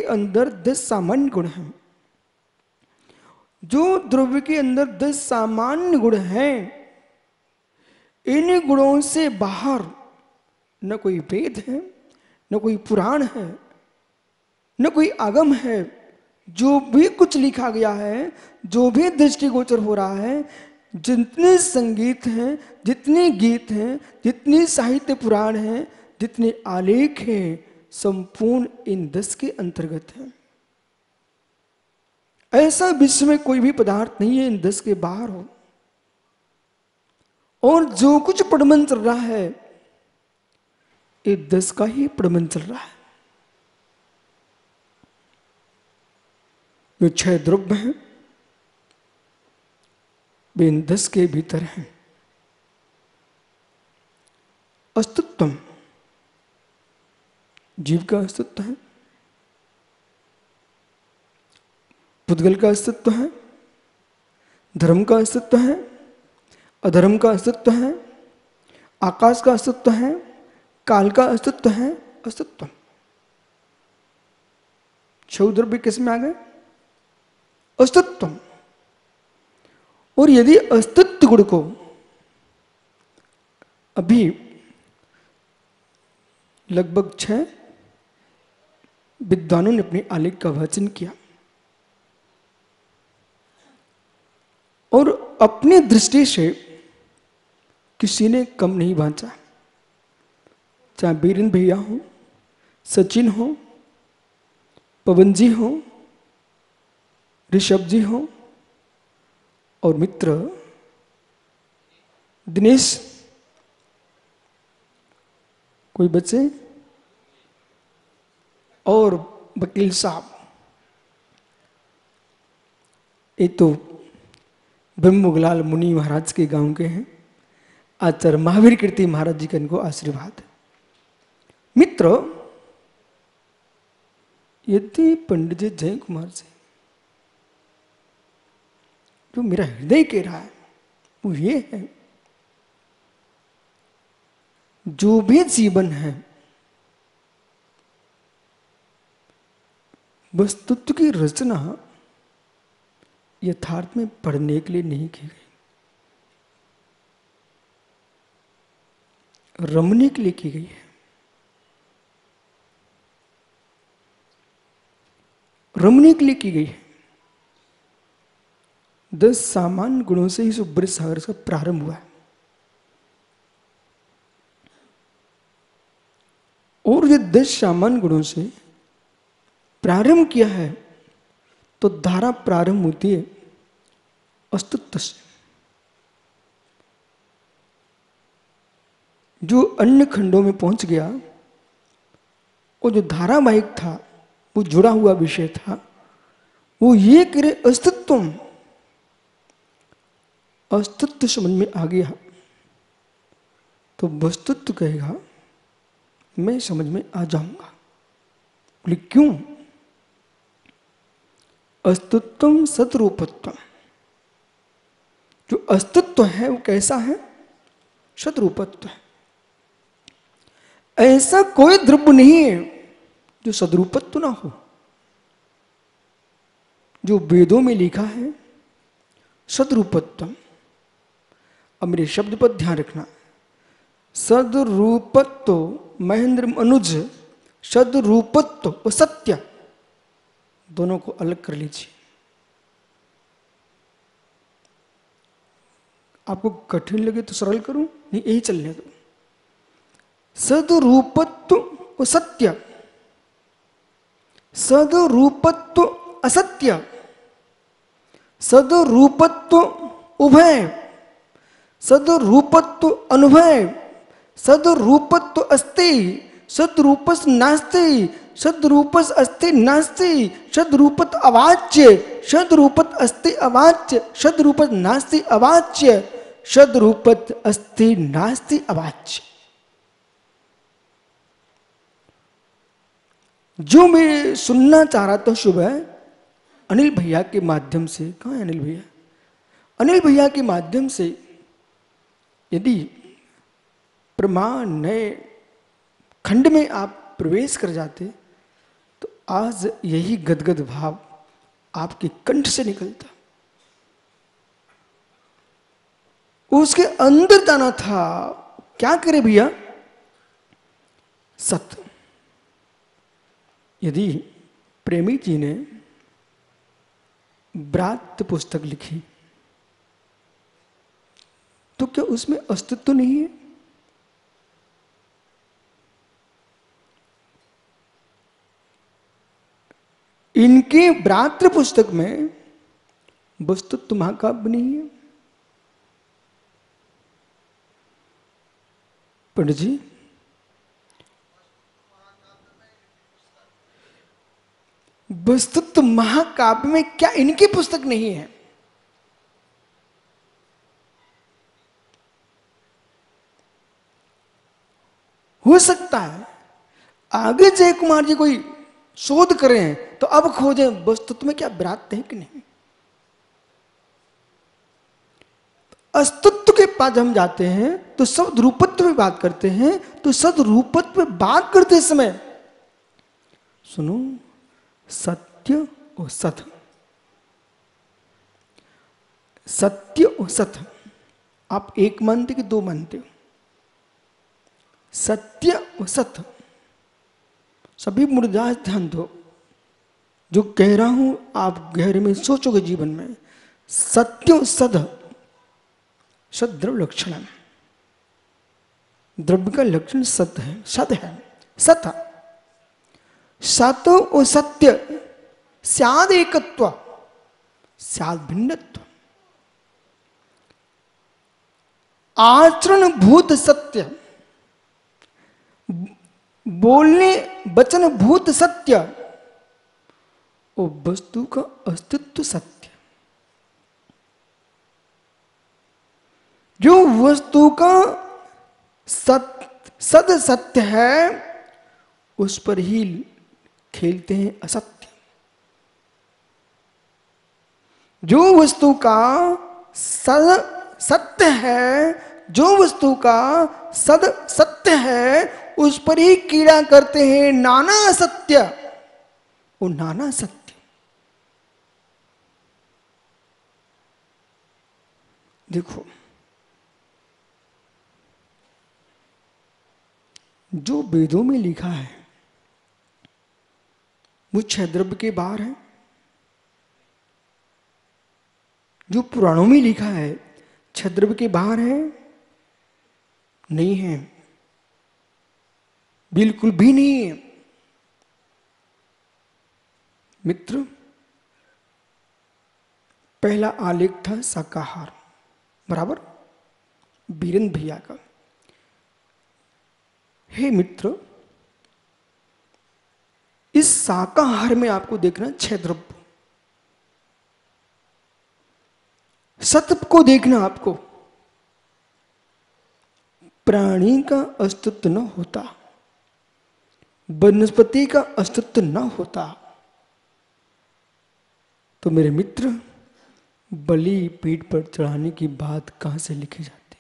अंदर 10 सामान्य गुण हैं। जो द्रव्य के अंदर 10 सामान्य गुण हैं, इन गुणों से बाहर न कोई वेद है, न कोई पुराण है, न कोई आगम है। जो भी कुछ लिखा गया है, जो भी दृष्टिगोचर हो रहा है, जितने संगीत हैं, जितने गीत हैं, जितनी साहित्य पुराण हैं, जितने आलेख हैं, संपूर्ण इन 10 के अंतर्गत है। ऐसा विश्व में कोई भी पदार्थ नहीं है इन 10 के बाहर हो। और जो कुछ प्रबंध चल रहा है, ये 10 का ही प्रबंध चल रहा है। जो 6 द्रव्य हैं, वे इन 10 के भीतर हैं। अस्तित्व, जीव का अस्तित्व है, पुद्गल का अस्तित्व है, धर्म का अस्तित्व है, अधर्म का अस्तित्व है, आकाश का अस्तित्व है, काल का अस्तित्व है। अस्तित्व 6 द्रव्य किसमें आ गए? अस्तित्व। और यदि अस्तित्व गुण को अभी लगभग 6 विद्वानों ने अपने आलेख का वाचन किया और अपनी दृष्टि से किसी ने कम नहीं बांचा। चाहे बीरेंद्र भैया हो, सचिन हो, पवन जी हो, ऋषभ जी हो और मित्र दिनेश, कोई बच्चे और वकील साहब। ये तो ब्रह्मगुलाल मुनि महाराज के गांव के हैं। आचार्य महावीर कीर्ति महाराज जी का इनको आशीर्वाद। मित्र, यदि पंडित जी जय कुमार जी जो मेरा हृदय कह रहा है वो ये है, जो भी जीवन है वस्तुत्व की रचना यथार्थ में पढ़ने के लिए नहीं की गई, रमने के लिए की गई है। रमने के लिए की गई है। 10 सामान्य गुणों से इस उब्र सागर का प्रारंभ हुआ है। और ये 10 सामान्य गुणों से प्रारंभ किया है तो धारा प्रारंभ होती है अस्तित्व से। जो अन्य खंडों में पहुंच गया, वो जो धारावाहिक था, वो जुड़ा हुआ विषय था, वो ये करे अस्तित्व। अस्तित्व समझ में आ गया तो वस्तुत्व कहेगा मैं समझ में आ जाऊंगा। बोले क्यों? अस्तित्व सतरूपत्व। जो अस्तित्व है वो कैसा है? सदरूपत्व है। ऐसा कोई द्रव्य नहीं है जो सदरूपत्व ना हो। जो वेदों में लिखा है सदरूपत्व। अब मेरे शब्द पर ध्यान रखना। सदरूपत्व, महेंद्र अनुज, सदरूपत्व और सत्य दोनों को अलग कर लीजिए। आपको कठिन लगे तो सरल करूं, नहीं यही चलने दो। सदरूपत्व और सत्य, सदरूपत्व असत्य, सदरूपत्व उभय, सदरूपत्व अनुभय, सदरूपत्व अस्ति, सदरूपस नास्ति, सदरूपस अस्ति नास्ति, सदरूपत अवाच्य, सदरूपत अस्ति अवाच्य, सदरूपत नास्ति अवाच्य, सदरूपत अस्ति नास्ति अवाच्य। जो मैं सुनना चाह रहा था सुबह अनिल भैया के माध्यम से, कहाँ है अनिल भैया? अनिल भैया के माध्यम से यदि प्रमाण नए खंड में आप प्रवेश कर जाते तो आज यही गदगद भाव आपके कंठ से निकलता, उसके अंदर जाना था। क्या करे भैया? सत्य। यदि प्रेमी जी ने ब्रात्य पुस्तक लिखी तो क्या उसमें अस्तित्व नहीं है? इनके ब्रात्य पुस्तक में वस्तुत्व महाकाव्य नहीं है। पंडित जी, वस्तुत्व महाकाव्य में क्या इनकी पुस्तक नहीं है? हो सकता है आगे जय कुमार जी कोई शोध करें तो अब खोजें वस्तुत्व में क्या ब्रात्य है कि नहीं। अस्तित्व के पास हम जाते हैं तो शब्द रूपत्व में बात करते हैं, तो शब्द रूपत्व में बात करते समय सुनो, सत्य और सत, सत्य और सत आप एक मानते कि दो मानते हो? सत्य और सत। सभी मुर्दास ध्यान दो, जो कह रहा हूं आप गहरे में सोचोगे जीवन में। सत्य और सद, सद द्रव्य लक्षण, द्रव्य का लक्षण सत है, सद है। सत, सत और सत्य स्याद एकत्व, स्याद भिन्नत्व। आचरण भूत सत्य, बोलने वचन भूत सत्य और वस्तु का अस्तित्व सत्य। जो वस्तु का सद सत्य है उस पर ही खेलते हैं असत्य। जो वस्तु का सद सत्य है, जो वस्तु का सद सत्य है उस पर ही कीड़ा करते हैं नाना सत्य और नाना सत्य। देखो, जो वेदों में लिखा है वो छह द्रव्य के बाहर है। जो पुराणों में लिखा है छह द्रव्य के बाहर है? नहीं है, बिल्कुल भी नहीं है। मित्र, पहला आलेख था शाकाहार, बराबर, बीरेंद्र भैया का। हे मित्र, इस शाकाहार में आपको देखना छह द्रव्य। सत्व को देखना आपको, प्राणी का अस्तित्व न होता, वनस्पति का अस्तित्व न होता तो मेरे मित्र बलि पीठ पर चढ़ाने की बात कहां से लिखी जाती?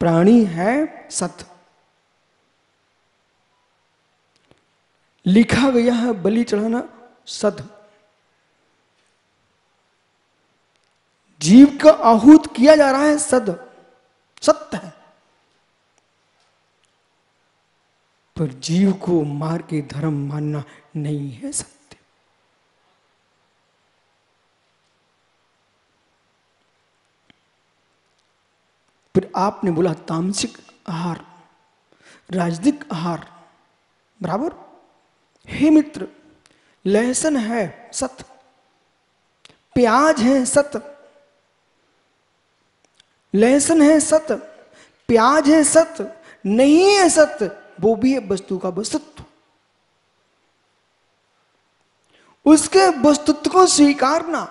प्राणी है सत, लिखा गया है बलि चढ़ाना सद, जीव का आहूत किया जा रहा है सद, सत्य है। पर जीव को मार के धर्म मानना नहीं है सत्य। फिर आपने बोला तामसिक आहार, राजनिक आहार, बराबर। हे मित्र, लहसुन है सत, प्याज है सत, लहसुन है सत, प्याज है सत, नहीं है सत, वो भी है वस्तु का वस्तुत्व। उसके वस्तुत्व को स्वीकारना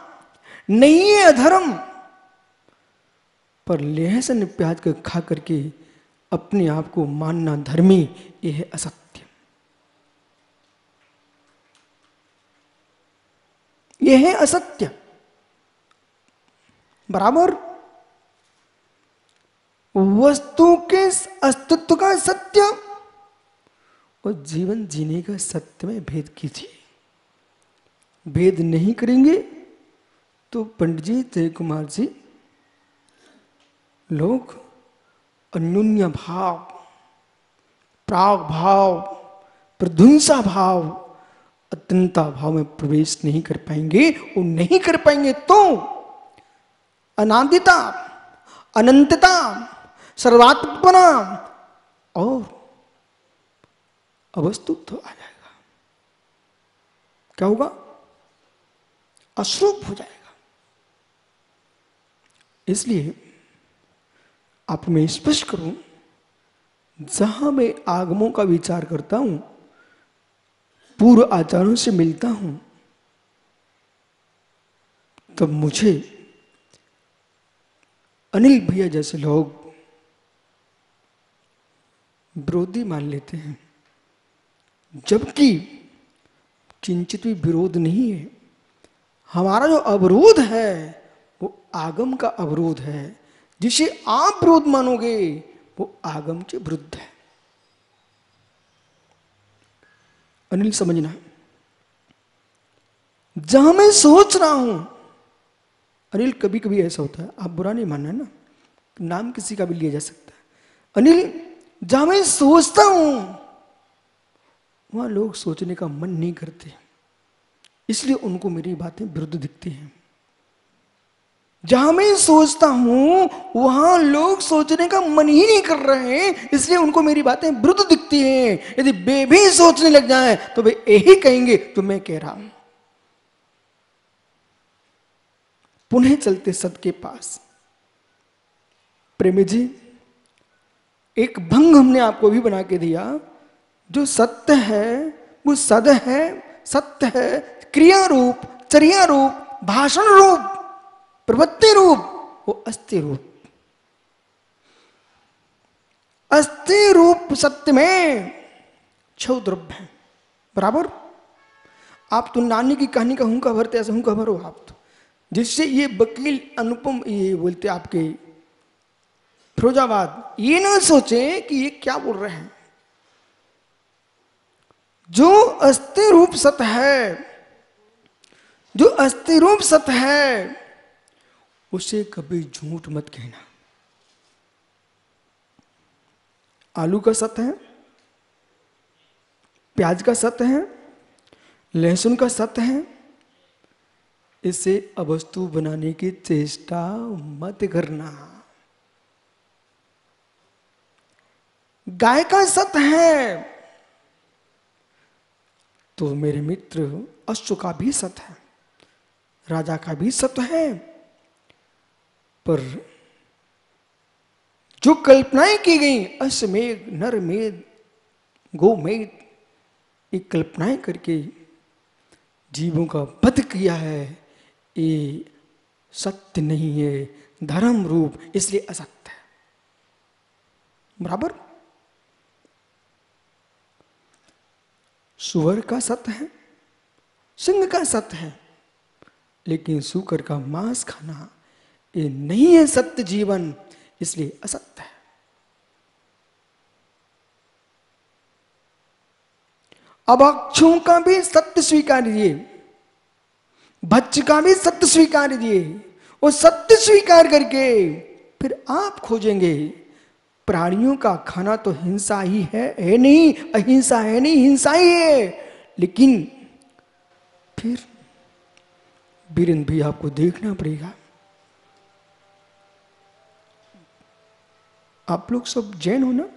नहीं है अधर्म, पर लहसुन प्याज को खा करके अपने आप को मानना धर्मी, यह है असत्य। यह है असत्य, बराबर। वस्तु के अस्तित्व का सत्य और जीवन जीने का सत्य में भेद कीजिए। भेद नहीं करेंगे तो पंडित जी, जय कुमार जी, लोग अन्योन्य भाव, प्राग भाव, प्रध्वंसा भाव, अत्यंता भाव में प्रवेश नहीं कर पाएंगे। और नहीं कर पाएंगे तो अनादिता, अनंतता, सर्वात्मना और अवस्तुत्व आ जाएगा। क्या होगा? अश्रूप हो जाएगा। इसलिए आप मैं स्पष्ट करूं, जहां मैं आगमों का विचार करता हूं, पूर्व आचारों से मिलता हूं, तब मुझे अनिल भैया जैसे लोग विरोधी मान लेते हैं, जबकि किंचित भी विरोध नहीं है। हमारा जो अवरोध है वो आगम का अवरोध है। जिसे आप विरोध मानोगे वो आगम के विरुद्ध है। अनिल समझना, जहां मैं सोच रहा हूं, अनिल कभी कभी ऐसा होता है, आप बुरा नहीं मानना है ना, नाम किसी का भी लिया जा सकता है। अनिल, जहां मैं सोचता हूं वहां लोग सोचने का मन नहीं करते, इसलिए उनको मेरी बातें विरुद्ध दिखती हैं। जहां मैं सोचता हूं वहां लोग सोचने का मन ही नहीं कर रहे हैं, इसलिए उनको मेरी बातें विरुद्ध दिखती हैं। यदि वे भी सोचने लग जाएं तो वे यही कहेंगे जो मैं कह रहा हूं। पुनः चलते सत्य के पास। प्रेमी जी, एक भंग हमने आपको भी बना के दिया। जो सत्य है वो सद है, सत्य है, क्रिया रूप, चर्या रूप, भाषण रूप, प्रवृत्ति रूप, वो अस्थि रूप। अस्थि रूप सत्य में छह द्रव्य है। बराबर? आप तो नानी की कहानी का हुंका भरते, ऐसे हुंका भरो आप तो, जिससे ये वकील अनुपम ये बोलते आपके फिरोजाबाद ये ना सोचे कि ये क्या बोल रहे हैं। जो अस्थि रूप सत्य है, जो अस्थि रूप सत्य है, उसे कभी झूठ मत कहना। आलू का सत्य है, प्याज का सत्य है, लहसुन का सत्य है, इसे अवस्तु बनाने की चेष्टा मत करना। गाय का सत्य है तो मेरे मित्र अश्व का भी सत्य है, राजा का भी सत्य है, पर जो कल्पनाएं की गई अश्वमेध, नरमेध, गोमेध, ये कल्पनाएं करके जीवों का वध किया है, ये सत्य नहीं है, धर्म रूप, इसलिए असत्य है। बराबर? सुअर का सत्य है, सिंह का सत्य है, लेकिन सूकर का मांस खाना ये नहीं है सत्य जीवन, इसलिए असत्य है। अब अक्षों का भी सत्य स्वीकार कीजिए, भक्ष का भी सत्य स्वीकार कीजिए, और सत्य स्वीकार करके फिर आप खोजेंगे प्राणियों का खाना तो हिंसा ही है नहीं, अहिंसा है नहीं, हिंसा ही है। लेकिन फिर बीरेंद्र भी आपको देखना पड़ेगा, आप लोग सब जैन हो ना?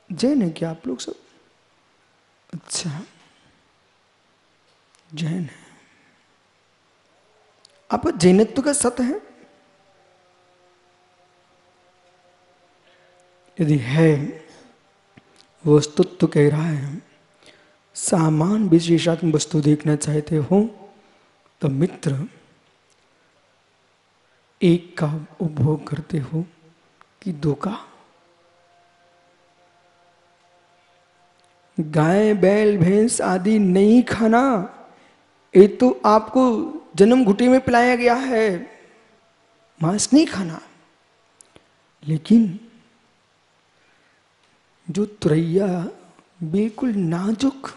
जैन है क्या आप लोग सब? अच्छा, जैन है। आपका जैनत्व का सत्य है? यदि है, वस्तुत्व कह रहा है, सामान विशेषात्मक वस्तु देखना चाहते हो तो मित्र एक का उपभोग करते हो कि दो का? गाय बैल भैंस आदि नहीं खाना, ये तो आपको जन्म घुटी में पिलाया गया है, मांस नहीं खाना। लेकिन जो तुरैया बिल्कुल नाजुक,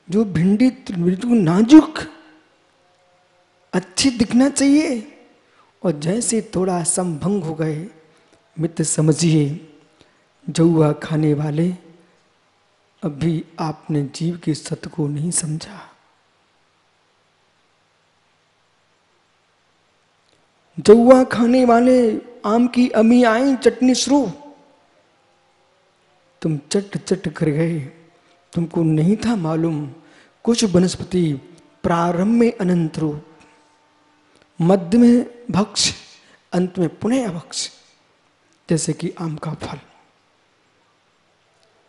जो भिंडी बिल्कुल नाजुक अच्छी दिखना चाहिए, और जैसे थोड़ा संभंग हो गए मित्र समझिए जौआ खाने वाले, अभी आपने जीव के सत्य को नहीं समझा। जौआ खाने वाले, आम की अमी आई चटनी शुरू, तुम चट चट कर गए, तुमको नहीं था मालूम कुछ वनस्पति प्रारंभ में अनंत रूप, मध्य में भक्ष, अंत में पुनः अभक्ष। जैसे कि आम का फल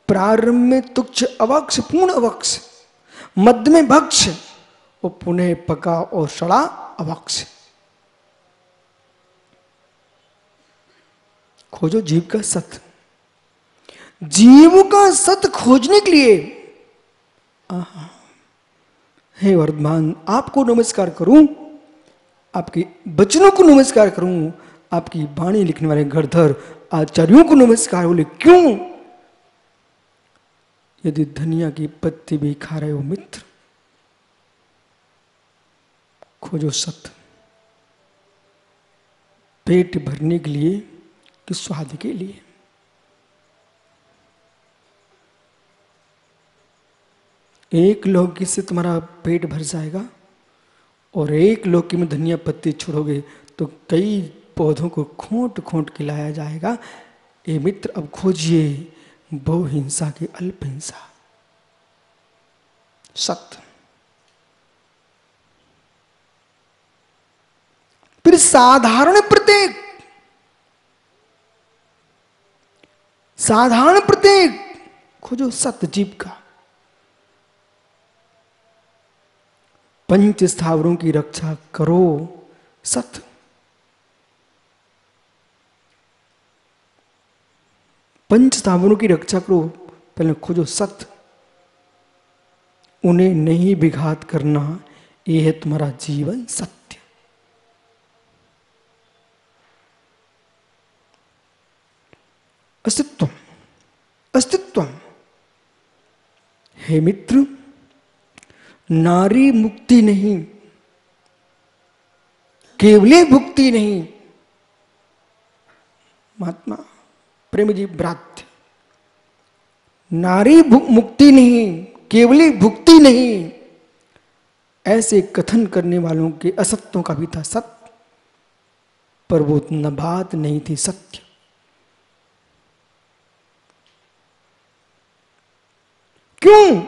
प्रारंभ में तुच्छ अवक्ष पूर्ण अवक्ष, मध्य में भक्ष और पुनः पका और सड़ा अवक्ष। खोजो जीव का सत्य। जीव का सत्य खोजने के लिए हे वर्धमान आपको नमस्कार करूं, आपके वचनों को नमस्कार करूं, आपकी वाणी लिखने वाले गढ़धर आचार्यों को नमस्कार बोले। क्यों? यदि धनिया की पत्ती भी खा रहे हो मित्र, खोजो सत्य। पेट भरने के लिए कि स्वाद के लिए? एक लौकी से तुम्हारा पेट भर जाएगा, और एक लौकी में धनिया पत्ती छोड़ोगे तो कई पौधों को खोंट खोंट खिलाया जाएगा। ये मित्र अब खोजिए बहु हिंसा की अल्प हिंसा, सत्य। फिर साधारण प्रत्येक, साधारण प्रत्येक खोजो सत्य जीव का। पंच स्थावरों की रक्षा करो, सत्य। पंच स्थावरों की रक्षा करो, पहले खोजो सत्य। उन्हें नहीं विघात करना, यह है तुम्हारा जीवन सत्य। अस्तित्व, अस्तित्व। हे मित्र, नारी मुक्ति नहीं, केवली भुक्ति नहीं। महात्मा प्रेम जी ब्रात्य, नारी मुक्ति नहीं, केवली भुक्ति नहीं, ऐसे कथन करने वालों के असत्यों का भी था सत्य, पर वो न बात नहीं थी सत्य। क्यों?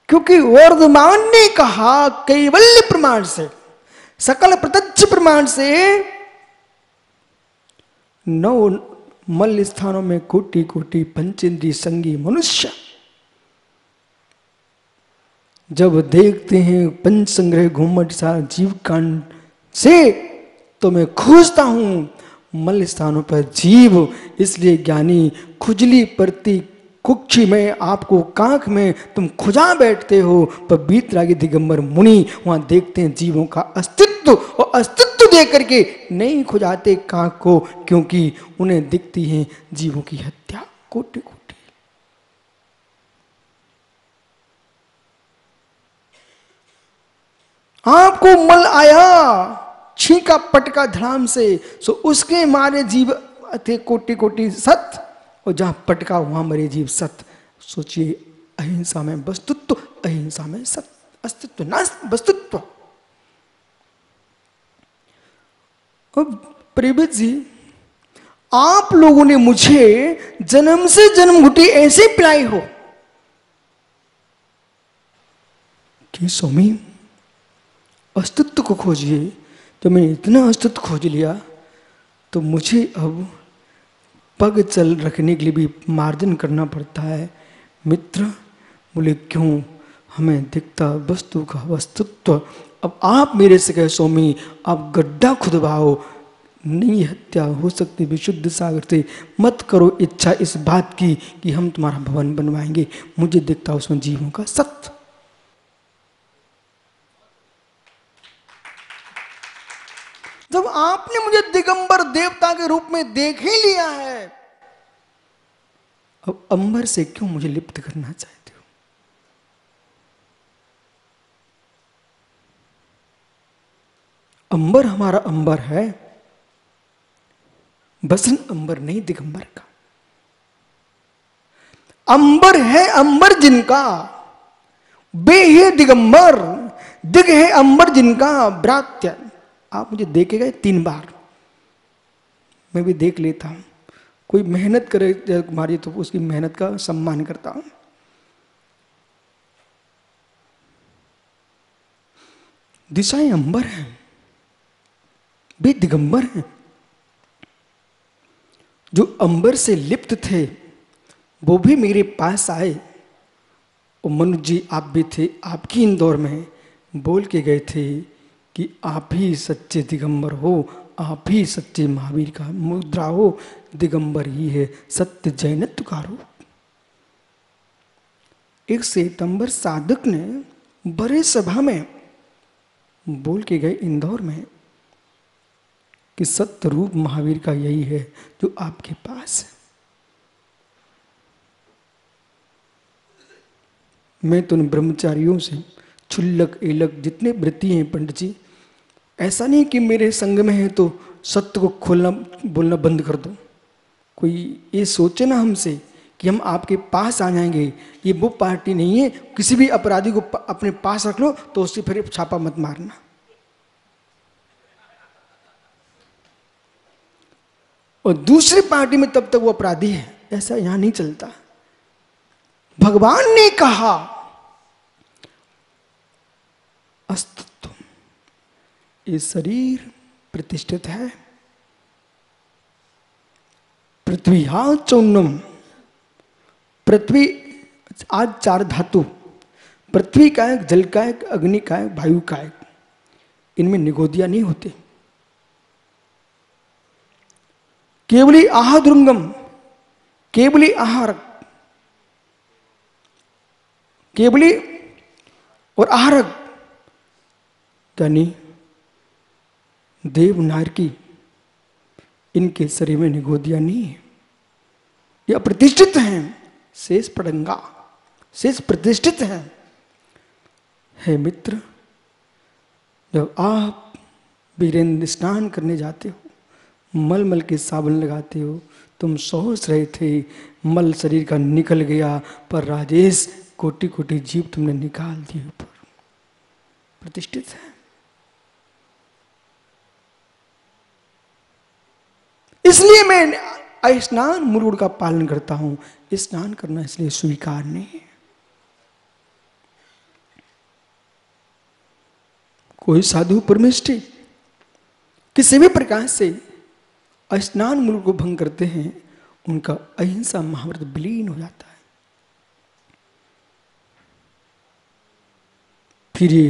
क्योंकि वर्धमान ने कहा कैवल्य प्रमाण से, सकल प्रत्यक्ष प्रमाण से, 9 मल स्थानों में कोटि कोटि पंचेंद्रिय संगी मनुष्य जब देखते हैं पंच संग्रह घूमट सा जीव कांड से, तो मैं खोजता हूं मल स्थानों पर जीव। इसलिए ज्ञानी खुजली परती कुक्षी में, आपको कांख में तुम खुजा बैठते हो, पर बीतरागी दिगंबर मुनि वहां देखते हैं जीवों का अस्तित्व, और अस्तित्व देख करके नहीं खुजाते कांख को, क्योंकि उन्हें दिखती है जीवों की हत्या कोटि कोटि। आपको मल आया छींका पटका धड़ाम से, सो उसके मारे जीव थे कोटि कोटि सत्य, और जहां पटका वहां मरे जीव सत्य। सोचिए, अहिंसा में वस्तुत्व, अहिंसा में सत्य, अस्तित्व ना वस्तुत्व। अब प्रेमित जी, आप लोगों ने मुझे जन्म से जन्म घुटी ऐसे पिलाई हो कि स्वामी अस्तित्व को खोजिए। जब मैंने इतना अस्तित्व खोज लिया, तो मुझे अब पग चल रखने के लिए भी मार्जन करना पड़ता है। मित्र बोले क्यों? हमें दिखता वस्तु का वस्तुत्व। अब आप मेरे से कहे स्वामी आप गड्ढा खुदवाओ, नहीं हत्या हो सकती विशुद्ध सागर से, मत करो इच्छा इस बात की कि हम तुम्हारा भवन बनवाएंगे, मुझे दिखता उसमें जीवों का सत्य। जब आपने मुझे दिगंबर देवता के रूप में देख ही लिया है, अब अंबर से क्यों मुझे लिप्त करना चाहते हो? अंबर हमारा अंबर है, बसन अंबर नहीं दिगंबर का। अंबर है अंबर जिनका, बे है दिगंबर, दिग है अंबर जिनका ब्रात्य। आप मुझे देखे गए 3 बार, मैं भी देख लेता हूं। कोई मेहनत करे कुमारी तो उसकी मेहनत का सम्मान करता हूं। दिशाएं अंबर हैं, वे दिगंबर हैं। जो अंबर से लिप्त थे वो भी मेरे पास आए। और मनुज जी आप भी थे, आपकी इंदौर में बोल के गए थे कि आप ही सच्चे दिगंबर हो, आप ही सच्चे महावीर का मुद्रा हो, दिगंबर ही है सत्य जैनत्व का रूप। एक श्वेतंबर साधक ने बड़े सभा में बोल के गए इंदौर में कि सत्य रूप महावीर का यही है जो आपके पास है। मैं तो उन ब्रह्मचारियों से क्षुल्लक एलक जितने वृत्ति हैं पंडित जी, ऐसा नहीं कि मेरे संग में है तो सत्य को खोलना बोलना बंद कर दो। कोई ये सोचे ना हमसे कि हम आपके पास आ जाएंगे, ये वो पार्टी नहीं है। किसी भी अपराधी को अपने पास रख लो तो उससे फिर छापा मत मारना। और दूसरी पार्टी में तब तक वो अपराधी है, ऐसा यहां नहीं चलता। भगवान ने कहा अस्तित्व, ये शरीर प्रतिष्ठित है। पृथ्वी चौन्नम, पृथ्वी आज 4 धातु, पृथ्वी कायक, जल कायक, अग्नि कायक, वायु कायक, इनमें निगोदिया नहीं होते। केवली आहाद्रुंगम, केवली आहारक, केवली और आहारक यानी देव नारकी, इनके शरीर में निगोदिया नहीं है, ये अप्रतिष्ठित हैं। शेष पड़ंगा, शेष प्रतिष्ठित है। हे मित्र, जब आप वीरेंद्र स्नान करने जाते हो, मल मल के साबुन लगाते हो, तुम सोच रहे थे मल शरीर का निकल गया, पर राजेश कोटि कोटि जीव तुमने निकाल दिए ऊपर। प्रतिष्ठित है। इसलिए मैं स्नान मुरुड़ का पालन करता हूं। स्नान करना इसलिए स्वीकार नहीं है। कोई साधु परमेष्ठी किसी भी प्रकार से स्नान मुरुड़ को भंग करते हैं, उनका अहिंसा महाव्रत विलीन हो जाता है। फिर ये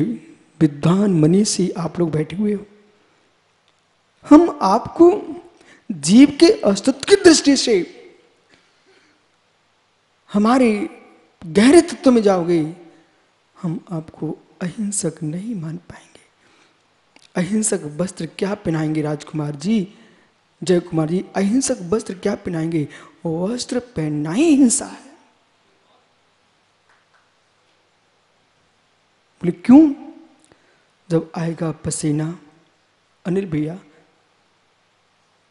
विद्वान मनीषी आप लोग बैठे हुए हो, हम आपको जीव के अस्तित्व की दृष्टि से हमारे गहरे तत्व में जाओगे, हम आपको अहिंसक नहीं मान पाएंगे। अहिंसक वस्त्र क्या पहनाएंगे राजकुमार जी, जय कुमार जी, अहिंसक वस्त्र क्या पहनाएंगे? वस्त्र पहनना ही हिंसा है। बोले क्यों? जब आएगा पसीना अनिल भैया,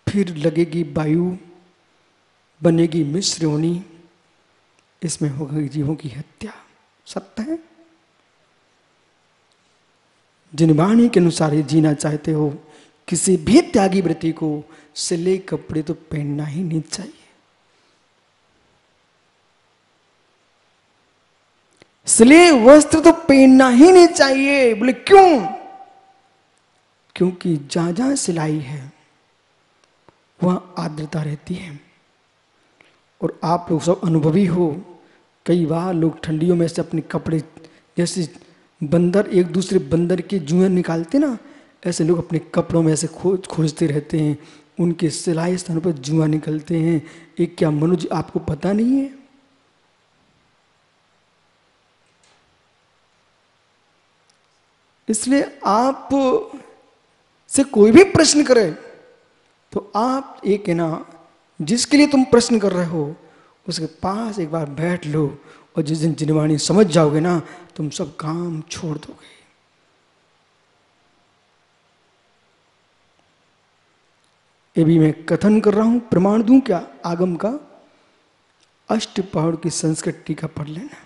फिर लगेगी वायु, बनेगी मिश्र योनि, इसमें होगी जीवों की हत्या। सत्य है। जिन वाणी के अनुसार ही जीना चाहते हो, किसी भी त्यागी वृत्ति को सिले कपड़े तो पहनना ही नहीं चाहिए। सिले वस्त्र तो पहनना ही नहीं चाहिए। बोले क्यों? क्योंकि जहां जहां सिलाई है वहां आर्द्रता रहती है। और आप लोग सब अनुभवी हो, कई बार लोग ठंडियों में से अपने कपड़े, जैसे बंदर एक दूसरे बंदर के जुएं निकालते ना, ऐसे लोग अपने कपड़ों में ऐसे खोजते रहते हैं, उनके सिलाई स्थानों पर जुआ निकलते हैं। एक क्या मनुज आपको पता नहीं है? इसलिए आप से कोई भी प्रश्न करे तो आप एक है ना, जिसके लिए तुम प्रश्न कर रहे हो उसके पास एक बार बैठ लो और जिस दिन जिनवाणी समझ जाओगे ना, तुम सब काम छोड़ दोगे। ये भी मैं कथन कर रहा हूं, प्रमाण दूं क्या आगम का? अष्टपहड़ की संस्कृत टीका पढ़ लेना।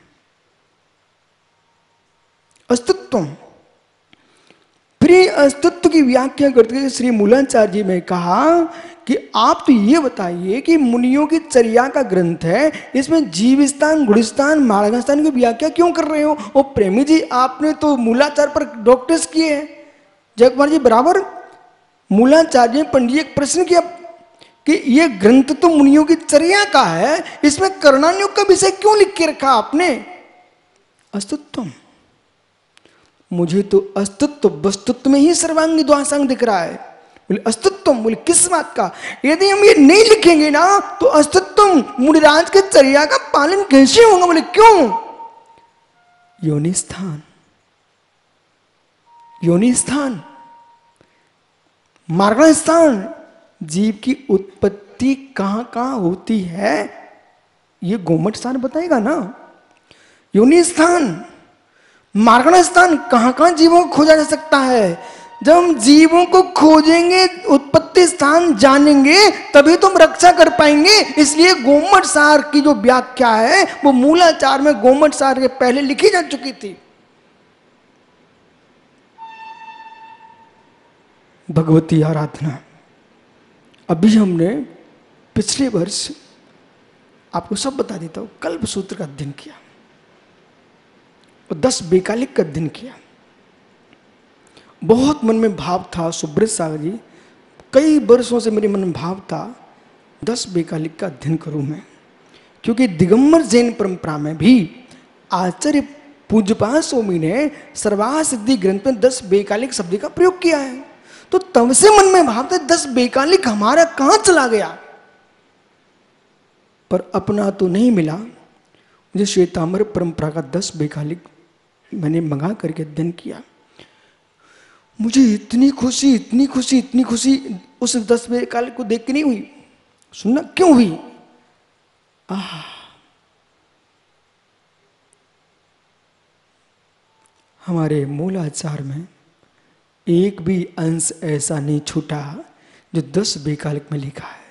अस्तित्व, प्रिय अस्तित्व की व्याख्या करते हुए श्री मूलाचार्य जी ने कहा कि आप तो ये बताइए कि मुनियों की चर्या का ग्रंथ है, इसमें जीवस्थान, गुणस्थान, मार्गस्थान की व्याख्या क्यों कर रहे हो? और प्रेमी जी आपने तो मूलाचार्य पर डॉक्टर्स किए हैं, जयकुमार जी बराबर। मूलाचार्य ने पंडित जी एक प्रश्न किया कि ये ग्रंथ तो मुनियों की चर्या का है, इसमें कर्णानुयोग का विषय क्यों लिख के रखा आपने? अस्तित्व, मुझे तो अस्तित्व वस्तुत्व में ही सर्वांगी द्वासांग दिख रहा है। बोले अस्तित्व, बोले किस बात का? यदि हम ये नहीं लिखेंगे ना तो अस्तित्व मुनिराज के चर्या का पालन कैसे होगा? बोले क्यों? योनिस्थान, योनिस्थान, मार्गस्थान, जीव की उत्पत्ति कहां कहां होती है ये गोमट स्थान बताएगा ना। योनिस्थान, मार्गस्थान, कहां कहां जीवों को खोजा जा सकता है। जब हम जीवों को खोजेंगे, उत्पत्ति स्थान जानेंगे, तभी तो हम रक्षा कर पाएंगे। इसलिए गोमट सार की जो व्याख्या है वो मूलाचार में गोमट सार के पहले लिखी जा चुकी थी। भगवती आराधना, अभी हमने पिछले वर्ष आपको सब बता देता हूं, कल्प सूत्र का अध्ययन किया और 10 बेकालिक का अध्ययन किया। बहुत मन में भाव था, सुब्रत सागर जी, कई वर्षों से मेरे मन में भाव था 10 बेकालिक का अध्ययन करूं मैं, क्योंकि दिगंबर जैन परंपरा में भी आचार्य पूज्यपाद स्वामी ने सर्वासिद्धि ग्रंथ में 10 बेकालिक शब्द का प्रयोग किया है। तो तब से मन में भाव था 10 बेकालिक हमारा कहां चला गया, पर अपना तो नहीं मिला। मुझे श्वेतांबर परंपरा का 10 बेकालिक मैंने मंगा करके अध्ययन किया। मुझे इतनी खुशी, इतनी खुशी, इतनी खुशी उस 10 बेकालिक को देख के नहीं हुई। सुनना क्यों हुई? हमारे मूलाचार में एक भी अंश ऐसा नहीं छूटा जो 10 बेकालिक में लिखा है।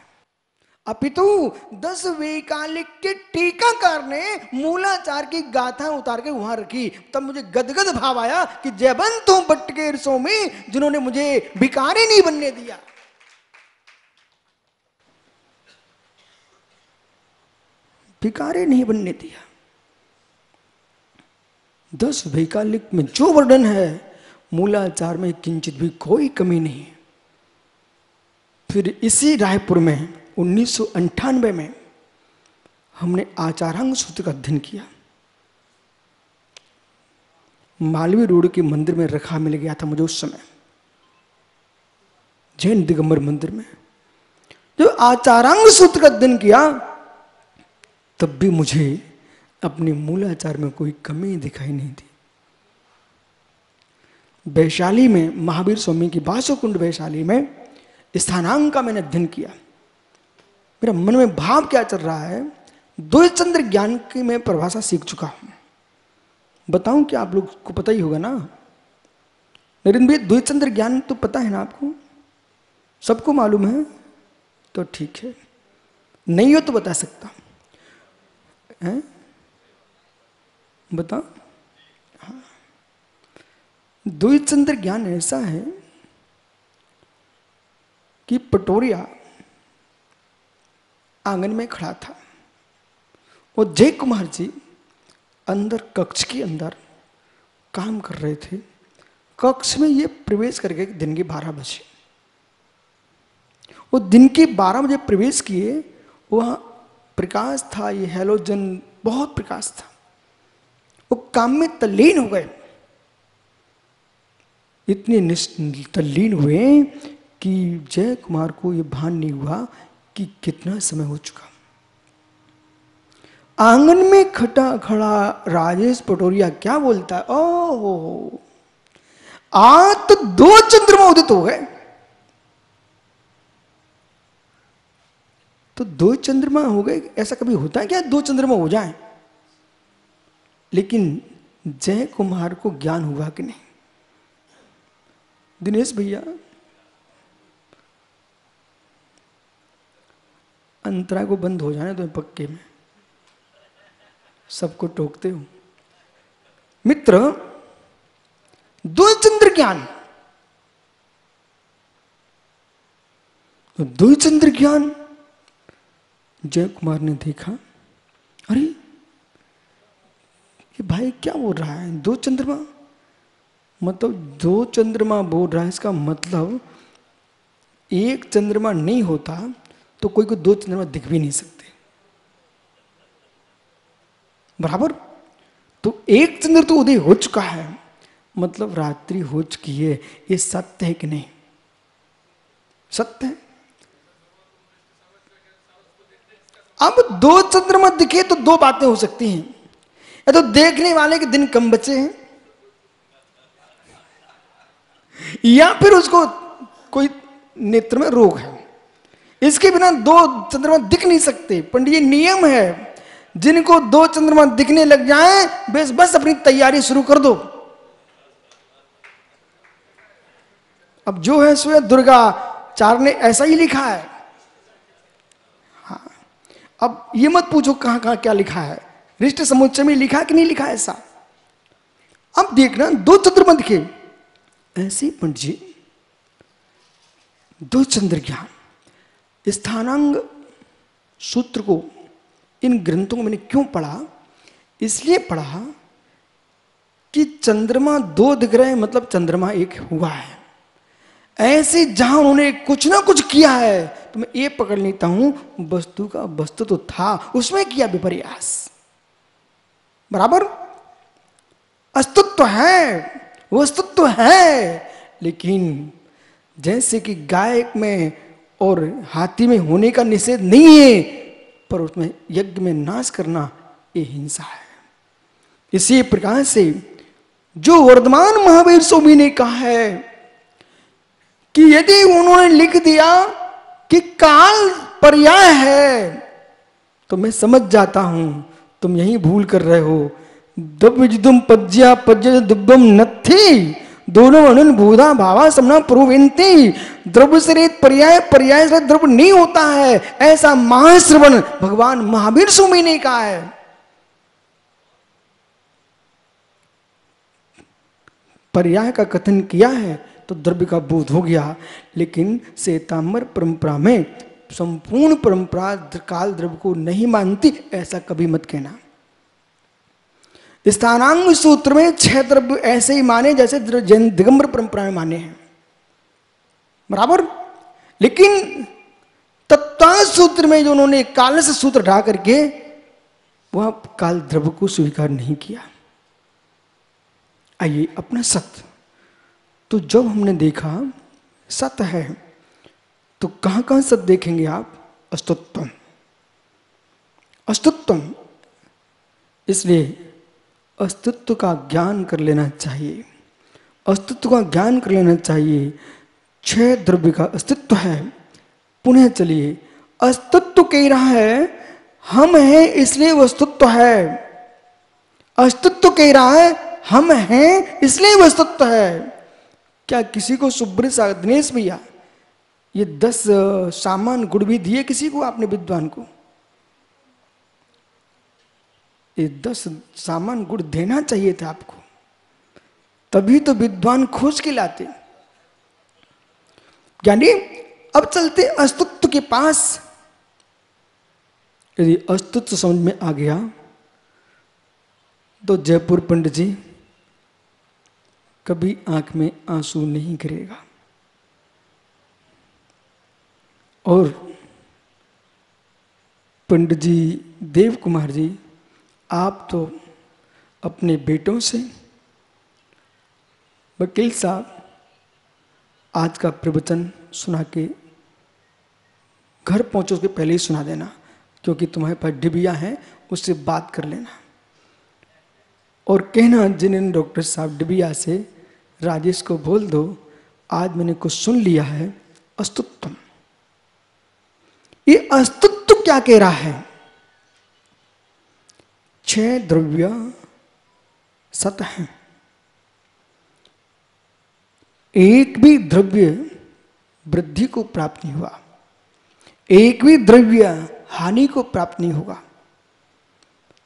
अपितु 10 वेकालिक के टीकाकार ने मूलाचार की गाथा उतार के वहां रखी। तब मुझे गदगद भाव आया कि जयवंत हूं भट्ट के ऋषों में जिन्होंने मुझे भिखारी नहीं बनने दिया। भिखारी नहीं बनने दिया। 10 वेकालिक में जो वर्णन है मूलाचार में किंचित भी कोई कमी नहीं। फिर इसी रायपुर में 1998 में हमने आचारांग सूत्र का अध्ययन किया। मालवीय रोड के मंदिर में रखा मिल गया था मुझे उस समय, जैन दिगंबर मंदिर में। जो आचारांग सूत्र का अध्ययन किया तब भी मुझे अपने मूलाचार में कोई कमी दिखाई नहीं दी। वैशाली में महावीर स्वामी की बासुकुंड वैशाली में स्थानांक का मैंने अध्ययन किया। मेरा मन में भाव क्या चल रहा है, द्वैतचंद्र ज्ञान की मैं परिभाषा सीख चुका हूं। बताऊं क्या? आप लोग को पता ही होगा ना। नरेंद्र भाई द्वैतचंद्र ज्ञान तो पता है ना आपको? सबको मालूम है? तो ठीक है, नहीं हो तो बता सकता है। बताओ। हाँ, द्वैतचंद्र ज्ञान ऐसा है कि पटोरिया आंगन में खड़ा था और जय कुमार जी अंदर कक्ष के अंदर काम कर रहे थे। कक्ष में ये प्रवेश करके दिन के 12 बजे, वो दिन के 12 बजे प्रवेश किए। वहाँ प्रकाश था, ये हैलोजन बहुत प्रकाश था। वो काम में तल्लीन हो गए, इतने तल्लीन हुए कि जय कुमार को ये भान नहीं हुआ कि कितना समय हो चुका। आंगन में खड़ा राजेश पटोरिया क्या बोलता है, ओह आज तो 2 चंद्रमा उदित हो गए। तो तो दो चंद्रमा हो गए, ऐसा कभी होता है क्या दो चंद्रमा हो जाए? लेकिन जय कुमार को ज्ञान हुआ कि नहीं? दिनेश भैया, अंतरा को बंद हो जाने तो पक्के में सबको टोकते हो। मित्र, दो चंद्र ज्ञान, तो दो चंद्र ज्ञान जय कुमार ने देखा, अरे ये भाई क्या बोल रहा है, दो चंद्रमा, मतलब दो चंद्रमा बोल रहा है, इसका मतलब एक चंद्रमा नहीं होता तो कोई को दो चंद्रमा दिख भी नहीं सकते, बराबर। तो एक चंद्र तो उदय हो चुका है, मतलब रात्रि हो चुकी है, ये सत्य है कि नहीं? सत्य है। अब दो चंद्रमा दिखे तो दो बातें हो सकती हैं, या तो देखने वाले के दिन कम बचे हैं, या फिर उसको कोई नेत्र में रोग है। इसके बिना दो चंद्रमा दिख नहीं सकते। पंडित, ये नियम है, जिनको दो चंद्रमा दिखने लग जाए बस अपनी तैयारी शुरू कर दो। अब जो है सो दुर्गा चार ने ऐसा ही लिखा है। हाँ, अब ये मत पूछो कहां कहां क्या लिखा है, रिष्ट समुच्चय में लिखा कि नहीं लिखा ऐसा। अब देखना, दो चंद्रमा दिखे ऐसे पंडित जी, दो चंद्र ज्ञान। स्थानांग सूत्र को, इन ग्रंथों को मैंने क्यों पढ़ा? इसलिए पढ़ा कि चंद्रमा दो दिख रहे हैं, मतलब चंद्रमा एक हुआ है। ऐसे जहां उन्होंने कुछ ना कुछ किया है तो मैं ये पकड़ लेता हूं, वस्तु का वस्तु तो था, उसमें किया विपर्यास, बराबर। अस्तित्व है, वस्तुत्व है, लेकिन जैसे कि गाय में और हाथी में होने का निषेध नहीं है, पर उसमें यज्ञ में नाश करना ये हिंसा है। इसी प्रकार से जो वर्धमान महावीर स्वामी ने कहा है कि यदि उन्होंने लिख दिया कि काल पर्याय है, तो मैं समझ जाता हूं तुम यही भूल कर रहे हो। द्रव्यजुदुम पज्या पज्य दुब्बम नत्थी दोनों अनन भूधा भावा समना प्रुवेंती। द्रव्य से रेत पर्याय, पर्याय से द्रव्य नहीं होता है, ऐसा महाश्रवण भगवान महावीर स्वामी ने कहा है। पर्याय का कथन किया है तो द्रव्य का बोध हो गया, लेकिन श्वेतांबर परंपरा में संपूर्ण परंपरा काल द्रव्य को नहीं मानती, ऐसा कभी मत कहना। स्थानांग सूत्र में 6 द्रव्य ऐसे ही माने जैसे दिगंबर परंपरा में माने हैं, बराबर। लेकिन तत्व सूत्र में जो उन्होंने कालस सूत्र ढा करके वह काल द्रव्य को स्वीकार नहीं किया। आइए अपना सत्य, तो जब हमने देखा सत्य है तो कहां कहां सत्य देखेंगे आप? अस्तित्व, अस्तित्व। इसलिए अस्तित्व का ज्ञान कर लेना चाहिए, अस्तित्व का ज्ञान कर लेना चाहिए। 6 द्रव्य का अस्तित्व है। पुनः चलिए, अस्तित्व कह रहा है हम हैं इसलिए वस्तुत्व है। अस्तित्व कह रहा है हम हैं इसलिए वस्तुत्व है। क्या किसी को सुब्रत दिनेश भैया ये 10 सामान गुण भी दिए किसी को आपने, विद्वान को? ये 10 सामान गुण देना चाहिए था आपको, तभी तो विद्वान खोज के लाते। यानी अब चलते अस्तित्व के पास। यदि अस्तित्व समझ में आ गया तो जयपुर पंडित जी कभी आंख में आंसू नहीं गिरेगा। और पंडित जी देव कुमार जी, आप तो अपने बेटों से, वकील साहब आज का प्रवचन सुना के घर पहुंचो के पहले ही सुना देना, क्योंकि तुम्हारे पास डिबिया है, उससे बात कर लेना और कहना जिन्हें डॉक्टर साहब डिबिया से राजेश को बोल दो आज मैंने कुछ सुन लिया है। अस्तित्व, ये अस्तित्व क्या कह रहा है? 6 द्रव्य सत हैं, एक भी द्रव्य वृद्धि को प्राप्त नहीं हुआ, एक भी द्रव्य हानि को प्राप्त नहीं होगा।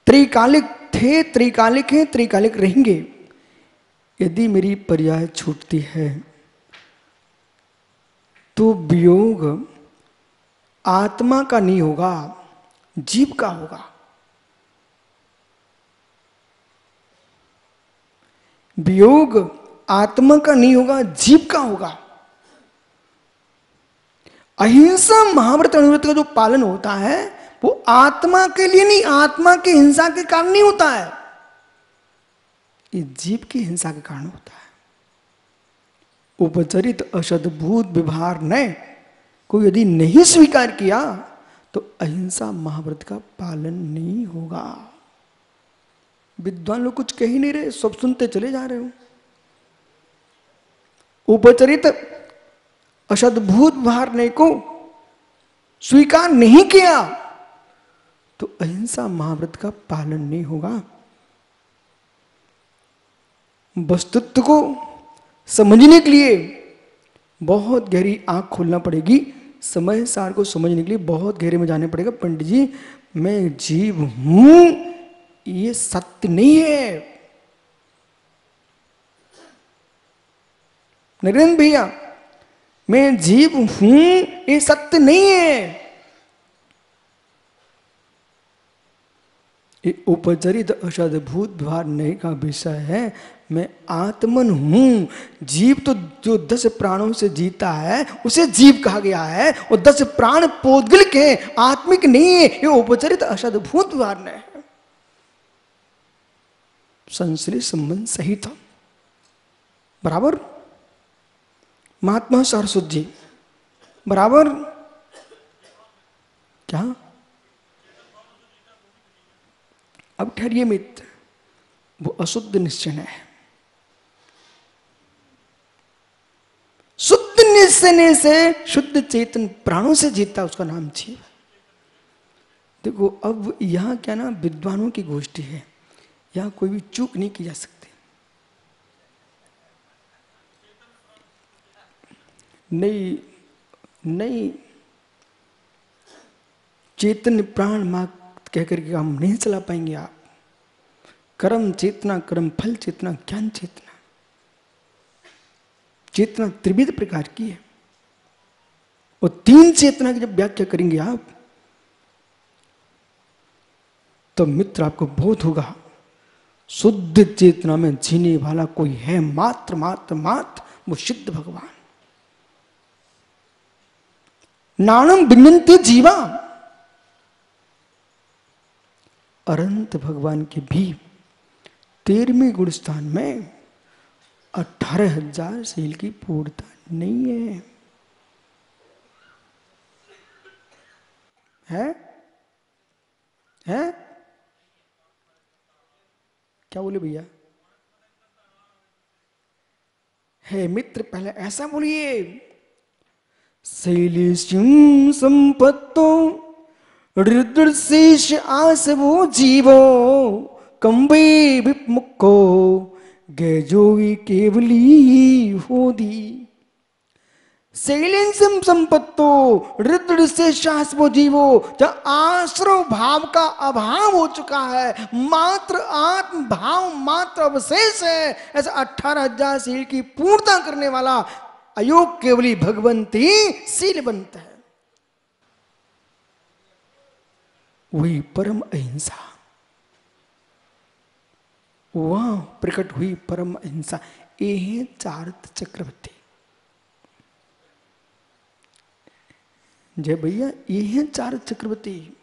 त्रिकालिक थे, त्रिकालिक हैं, त्रिकालिक रहेंगे। यदि मेरी पर्याय छूटती है तो वियोग आत्मा का नहीं होगा, जीव का होगा। वियोग आत्मा का नहीं होगा, जीव का होगा। अहिंसा महाव्रत अनुव्रत का जो पालन होता है वो आत्मा के लिए नहीं, आत्मा की हिंसा के कारण नहीं होता है, ये जीव की हिंसा के कारण होता है। उपचरित अशद्भूत व्यवहार ने कोई यदि नहीं स्वीकार किया तो अहिंसा महाव्रत का पालन नहीं होगा। विद्वान लोग कुछ कह ही नहीं रहे, सब सुनते चले जा रहे हो। उपचरित अशद्भूत व्यवहार ने को स्वीकार नहीं किया तो अहिंसा महाव्रत का पालन नहीं होगा। वस्तुत्व को समझने के लिए बहुत गहरी आंख खोलना पड़ेगी, समय सार को समझने के लिए बहुत गहरे में जाने पड़ेगा। पंडित जी, मैं जीव हूं ये सत्य नहीं है। नरेंद्र भैया, मैं जीव हूं ये सत्य नहीं है। ये उपचरित अशद्भूत व्यवहार नहीं का विषय है। मैं आत्मन हूं। जीव तो जो 10 प्राणों से जीता है उसे जीव कहा गया है, और 10 प्राण पौद्गलिक है, आत्मिक नहीं है। ये उपचरित अशद्भूत व्यवहार नहीं है। संश्लिष्ट संबंध सहित बराबर। महात्मा सरस्वती जी बराबर। क्या? अब ठहरिए मित्र, वो अशुद्ध निश्चय है। शुद्ध निश्चय से शुद्ध चेतन प्राणों से जीता, उसका नाम जीव। देखो अब यहां क्या ना, विद्वानों की गोष्ठी है, यहां कोई भी चूक नहीं की जा सकती। नहीं नहीं, चेतन प्राण मां कहकर के काम नहीं चला पाएंगे आप। कर्म चेतना, कर्म फल चेतना, ज्ञान चेतना। चेतना त्रिविध प्रकार की है, और 3 चेतना की जब व्याख्या करेंगे आप तो मित्र आपको बोध होगा शुद्ध चेतना में जीने वाला कोई है मात्र मात्र मात्र, वो सिद्ध भगवान। नानम बिन्नते जीवा, अनंत भगवान के भी 13वें गुण स्थान में 18,000 शील की पूर्णता नहीं है। है क्या बोले भैया? है मित्र, पहले ऐसा बोलिए। शैलेशम संपत्तो रुद्रशेष आसवो जीवो कंबे विमुखो गैजोगी केवली होदी। शैलेशम संपत्तो रुद्र से शास्वो जीवो, जब आश्रव भाव का अभाव हो चुका है, मात्र आत्म भाव मात्र अवशेष है, ऐसा 18,000 शील की पूर्णता करने वाला अयोग केवली भगवंती शीलवंत है। वही परम अहिंसा, वहां प्रकट हुई परम अहिंसा। ये है चारत चक्रवर्ती। जय भैया, ये है चारत चक्रवर्ती।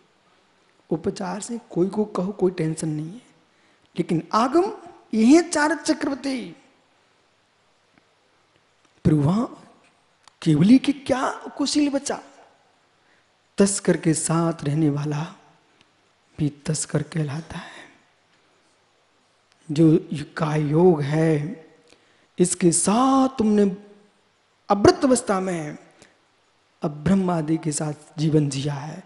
उपचार से कोई को कहो कोई टेंशन नहीं है, लेकिन आगम ये है चारत चक्रवर्ती। फिर वहां केवली के क्या कुशील बचा? तस्कर के साथ रहने वाला भी तस्कर कहलाता है। जो का योग है, इसके साथ तुमने अमृत अवस्था में अब्रह्म आदि के साथ जीवन जिया है,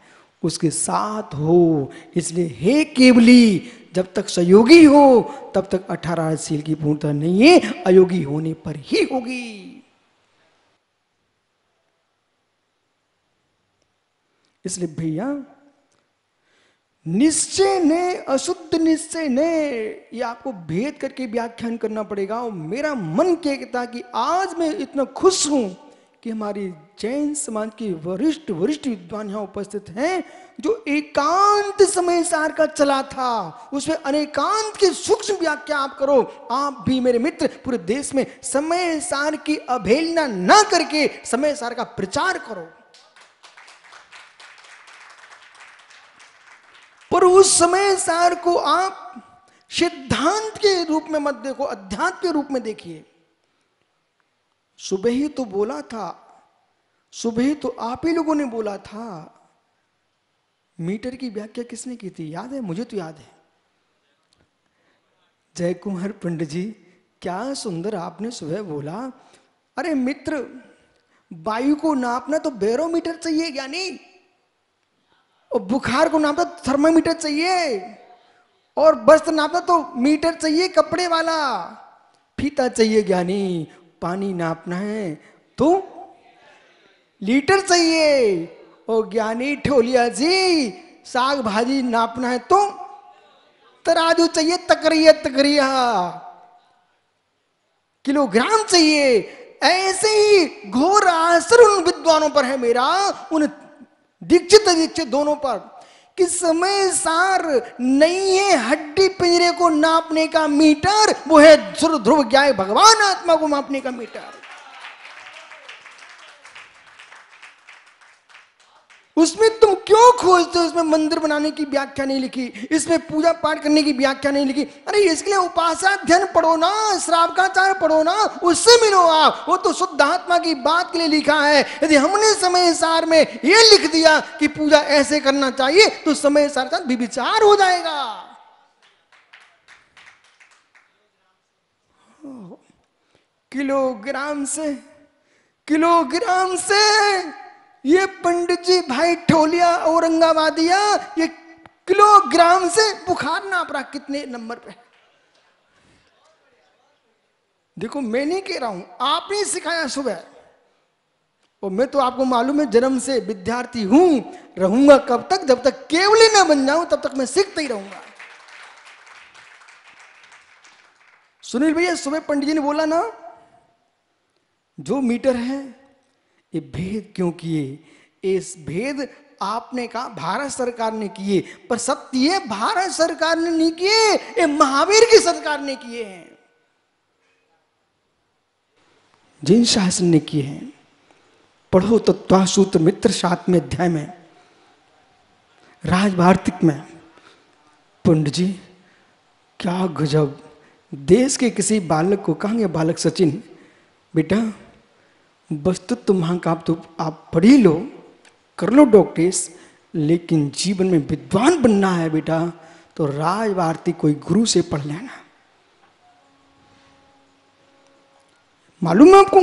उसके साथ हो। इसलिए हे केवली, जब तक सहयोगी हो तब तक 18 शील की पूर्णता नहीं है, अयोगी होने पर ही होगी। इसलिए भैया, निश्चय ने अशुद्ध निश्चय ने, ये आपको भेद करके व्याख्यान करना पड़ेगा। और मेरा मन कहता कि आज मैं इतना खुश हूं कि हमारी जैन समाज के वरिष्ठ वरिष्ठ विद्वान यहाँ उपस्थित हैं, जो एकांत समय सार का चला था, उसमें अनेकांत की सूक्ष्म व्याख्या आप करो। आप भी मेरे मित्र पूरे देश में समय सार की अवहेलना ना करके समय सार का प्रचार करो। पर उस समय सार को आप सिद्धांत के रूप में मत देखो, अध्यात्म के रूप में देखिए। सुबह ही तो बोला था, सुबह ही तो आप ही लोगों ने बोला था। मीटर की व्याख्या किसने की थी, याद है? मुझे तो याद है। जय कुमार पंडित जी, क्या सुंदर आपने सुबह बोला। अरे मित्र, वायु को नापना तो बैरोमीटर चाहिए ज्ञानी, और बुखार को नापना तो थर्मामीटर चाहिए, और वस्त्र नापना तो मीटर चाहिए कपड़े वाला, फीता चाहिए ज्ञानी। पानी नापना है तो लीटर चाहिए। और ज्ञानी ठोलिया जी, साग भाजी नापना है तो तराजू चाहिए, तकरिया तकरिया किलोग्राम चाहिए। ऐसे ही घोर आसर उन विद्वानों पर है मेरा, उन दीक्षित दीक्षित दोनों पर, कि समय सार नहीं है हड्डी पिंजरे को नापने का मीटर, वो है सुर ध्रुव ज्ञाय भगवान आत्मा को मापने का मीटर। उसमें तुम क्यों खोजते हो? उसमें मंदिर बनाने की व्याख्या नहीं लिखी, इसमें पूजा पाठ करने की व्याख्या नहीं लिखी। अरे इसके लिए उपासनाध्ययन पढ़ो ना, श्रावकाचार पढ़ो ना, उससे मिलो आप। वो तो शुद्ध आत्मा की बात के लिए लिखा है। यदि हमने समय सार में ये लिख दिया कि पूजा ऐसे करना चाहिए, तो समय सार का विचार हो जाएगा। किलोग्राम से ये पंडित जी भाई ठोलिया औरंगाबादिया, ये किलोग्राम से बुखार नाप रहा कितने नंबर पे। देखो, मैं नहीं कह रहा हूं, आपने सिखाया सुबह, और मैं तो आपको मालूम है जन्म से विद्यार्थी हूं, रहूंगा कब तक? जब तक केवली ना बन जाऊं तब तक मैं सीखता ही रहूंगा। सुनील भैया, सुबह पंडित जी ने बोला ना, जो मीटर है ये भेद क्यों किए? इस भेद आपने कहा भारत सरकार ने किए, पर सत्य ये भारत सरकार ने नहीं किए, ये महावीर की सरकार ने किए हैं, जिन शासन ने किए हैं। पढ़ो तत्वासूत्र मित्र 7वें अध्याय में, राजवार्तिक में। पंडित जी क्या गजब! देश के किसी बालक को कहेंगे, बालक सचिन बेटा वस्तुत्व महाकाव्य तो आप पढ़ ही लो, कर लो डॉक्टरेट, लेकिन जीवन में विद्वान बनना है बेटा तो राजवार्तिक कोई गुरु से पढ़ लेना। मालूम है आपको,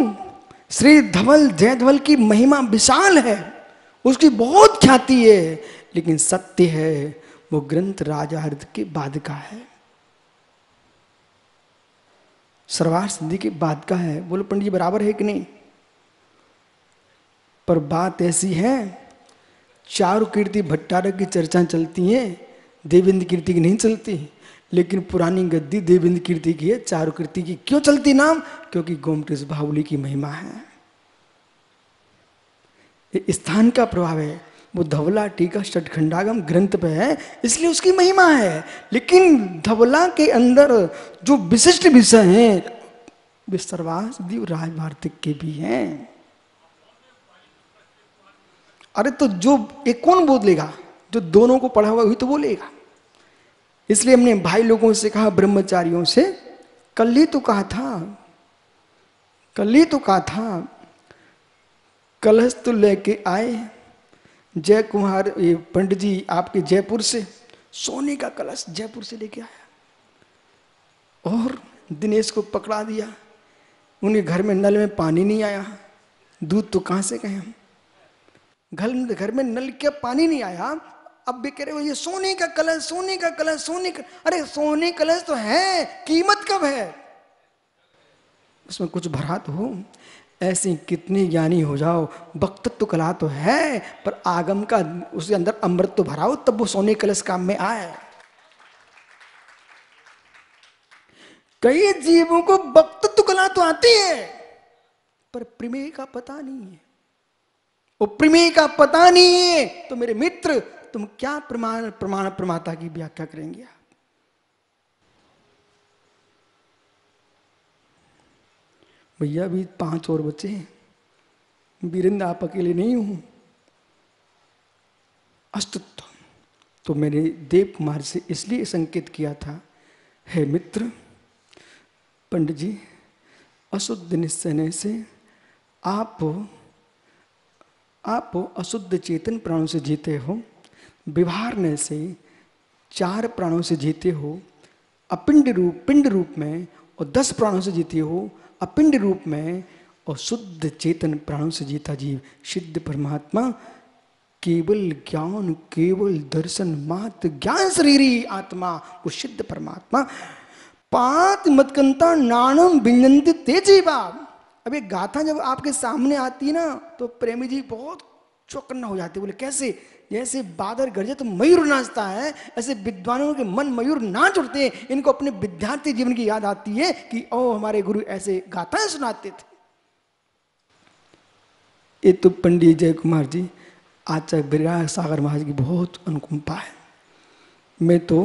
श्री धवल जयधवल की महिमा विशाल है, उसकी बहुत ख्याति है, लेकिन सत्य है वो ग्रंथ राजवार्तिक के बाद का है, सरवार सिद्धि के बाद का है। बोलो पंडित जी बराबर है कि नहीं? पर बात ऐसी है, चारु कीर्ति भट्टारक की चर्चा चलती है, देवेंद्र कीर्ति की नहीं चलती। लेकिन पुरानी गद्दी देवेंद्र कीर्ति की है, चारु कीर्ति की क्यों चलती नाम? क्योंकि गोमटेश बाहुली की महिमा है, ये स्थान का प्रभाव है। वो धवला टीका षटखंडागम ग्रंथ पे है, इसलिए उसकी महिमा है। लेकिन धवला के अंदर जो विशिष्ट विषय हैं वे सरवार सिद्धि और राजवार्तिक के भी हैं। अरे तो जो एक कौन बोलेगा? जो दोनों को पढ़ा हुआ वही तो बोलेगा। इसलिए हमने भाई लोगों से कहा, ब्रह्मचारियों से, कल ही तो कहा था, कलश तो लेके आए जय कुमार ये पंडित जी आपके जयपुर से, सोने का कलश जयपुर से लेके आया, और दिनेश को पकड़ा दिया। उन्हें घर में नल में पानी नहीं आया, दूध तो कहाँ से कहें हम, घर में नल के पानी नहीं आया, अब भी कह रहे हो ये सोने का कलश, सोने का कलश, सोने का, अरे सोने कलश तो है, कीमत कब है? उसमें कुछ भरा तो हो। ऐसे कितने ज्ञानी हो जाओ, वक्तत्व कला तो है, पर आगम का उसके अंदर अमृत तो भरा हो, तब वो सोने कलश काम में आए। कई जीवों को वक्तत्व कला तो आती है, पर प्रमेय का पता नहीं है। वो प्रमेय का पता नहीं है तो मेरे मित्र तुम क्या प्रमाण प्रमाण प्रमाता की व्याख्या करेंगे आप? भैया भी 5 और बच्चे हैं, वीरेंद्र आप अकेले नहीं हूं। अस्तित्व तो मैंने देव कुमार से इसलिए संकेत किया था, हे मित्र, पंडित जी अशुद्ध निश्चय से आप अशुद्ध चेतन प्राणों से जीते हो, व्यवहारने से 4 प्राणों से जीते हो, पिंड रूप में, और 10 प्राणों से जीते हो अपिंड रूप में, और शुद्ध चेतन प्राणों से जीता जीव सिद्ध परमात्मा केवल ज्ञान, केवल दर्शन मात्र ज्ञान शरीरी आत्मा वो सिद्ध परमात्मा। पात मतकंता नानम बिंजंती तेजीवा। अब ये गाथा जब आपके सामने आती है ना तो प्रेमी जी बहुत चौकन्ना हो जाते, बोले कैसे? जैसे बादल गरजे तो मयूर नाचता है, ऐसे विद्वानों के मन मयूर नाच उठते हैं। इनको अपने विद्यार्थी जीवन की याद आती है कि ओ हमारे गुरु ऐसे गाथाएं सुनाते थे। ये तो पंडित जय कुमार जी आचार्य विराग सागर महाराज की बहुत अनुकंपा है। मैं तो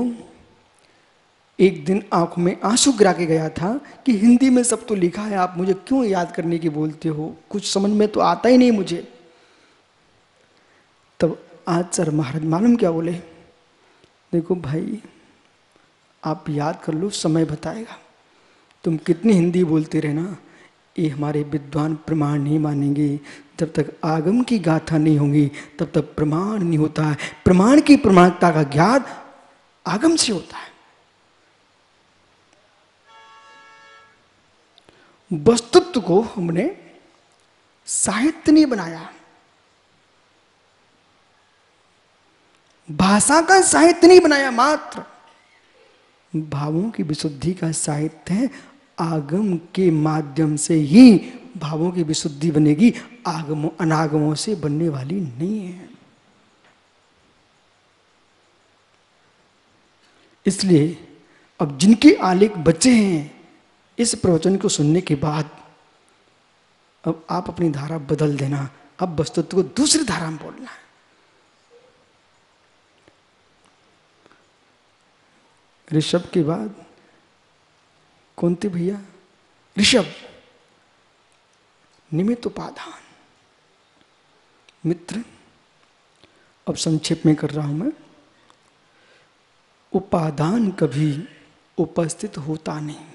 एक दिन आंखों में आंसू गिरा के गया था कि हिंदी में सब तो लिखा है, आप मुझे क्यों याद करने की बोलते हो? कुछ समझ में तो आता ही नहीं मुझे। तब आचार्य महाराज मालूम क्या बोले? देखो भाई आप याद कर लो, समय बताएगा। तुम कितनी हिंदी बोलते रहना, ये हमारे विद्वान प्रमाण नहीं मानेंगे। जब तक आगम की गाथा नहीं होगी तब तक प्रमाण नहीं होता है। प्रमाण की प्रमाणिकता का ज्ञान आगम से होता है। वस्तुत्व को हमने साहित्य नहीं बनाया, भाषा का साहित्य नहीं बनाया, मात्र भावों की विशुद्धि का साहित्य है। आगम के माध्यम से ही भावों की विशुद्धि बनेगी, आगमों अनागमों से बनने वाली नहीं है। इसलिए अब जिनके आलेख बचे हैं इस प्रवचन को सुनने के बाद अब आप अपनी धारा बदल देना। अब वस्तुत्व को दूसरी धारा में बोलना है। ऋषभ के बाद कौन थे भैया? ऋषभ, निमित्त उपादान। मित्र अब संक्षेप में कर रहा हूं मैं। उपादान कभी उपस्थित होता नहीं।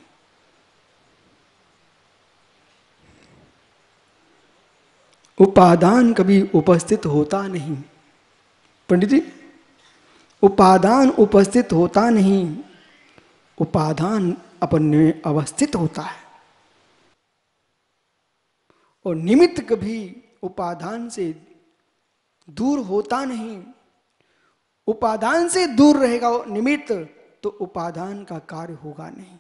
उपादान कभी उपस्थित होता नहीं। पंडित जी उपादान उपस्थित होता नहीं, उपादान अपन में अवस्थित होता है। और निमित्त कभी उपादान से दूर होता नहीं। उपादान से दूर रहेगा निमित्त तो उपादान का कार्य होगा नहीं।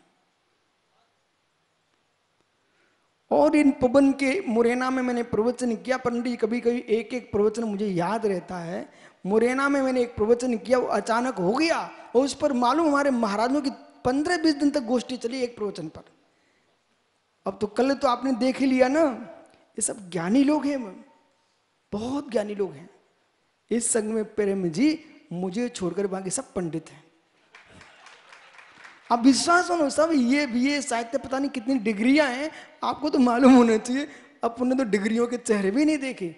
और इन पवन के मुरैना में मैंने प्रवचन किया, पंडित कभी कभी एक एक प्रवचन मुझे याद रहता है। मुरैना में मैंने एक प्रवचन किया, वो अचानक हो गया, और उस पर मालूम हमारे महाराजों की 15-20 दिन तक गोष्ठी चली एक प्रवचन पर। अब तो कल तो आपने देख ही लिया ना, ये सब ज्ञानी लोग हैं, बहुत ज्ञानी लोग हैं। इस संघ में प्रेम जी मुझे छोड़कर बाकी सब पंडित हैं। अब विश्वास हो सब ये साहित्य पता नहीं कितनी डिग्रियां हैं, आपको तो मालूम होना चाहिए। अपने तो डिग्रियों के चेहरे भी नहीं देखे।